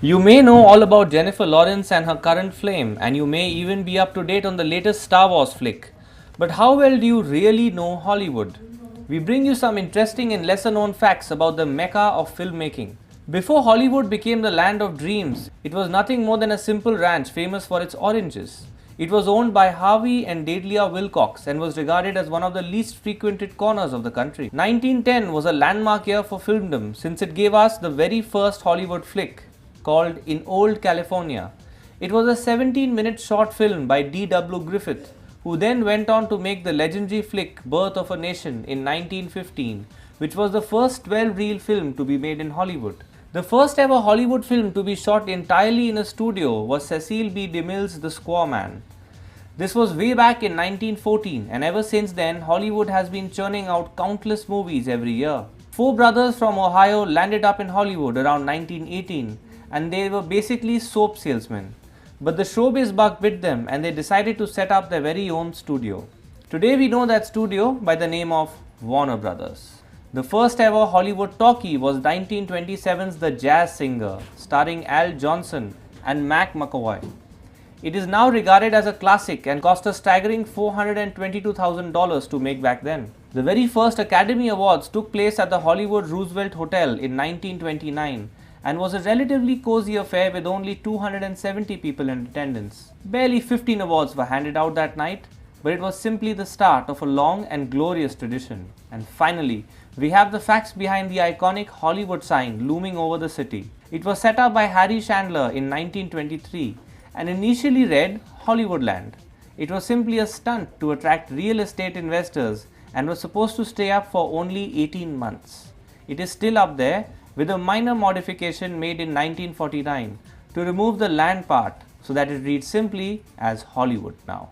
You may know all about Jennifer Lawrence and her current flame, and you may even be up to date on the latest Star Wars flick. But how well do you really know Hollywood? We bring you some interesting and lesser known facts about the mecca of filmmaking. Before Hollywood became the land of dreams, it was nothing more than a simple ranch famous for its oranges. It was owned by Harvey and Delia Wilcox and was regarded as one of the least frequented corners of the country. 1910 was a landmark year for filmdom since it gave us the very first Hollywood flick, called In Old California. It was a 17-minute short film by D.W. Griffith, who then went on to make the legendary flick Birth of a Nation in 1915, which was the first 12-reel film to be made in Hollywood. The first ever Hollywood film to be shot entirely in a studio was Cecil B. DeMille's The Squaw Man. This was way back in 1914, and ever since then, Hollywood has been churning out countless movies every year. Four brothers from Ohio landed up in Hollywood around 1918, and they were basically soap salesmen. But the showbiz bug bit them and they decided to set up their very own studio. Today we know that studio by the name of Warner Brothers. The first ever Hollywood talkie was 1927's The Jazz Singer, starring Al Johnson and Mac McAvoy. It is now regarded as a classic and cost a staggering $422,000 to make back then. The very first Academy Awards took place at the Hollywood Roosevelt Hotel in 1929 and was a relatively cozy affair with only 270 people in attendance. Barely 15 awards were handed out that night, but it was simply the start of a long and glorious tradition. And finally, we have the facts behind the iconic Hollywood sign looming over the city. It was set up by Harry Chandler in 1923 and initially read Hollywoodland. It was simply a stunt to attract real estate investors and was supposed to stay up for only 18 months. It is still up there, with a minor modification made in 1949 to remove the land part so that it reads simply as Hollywood now.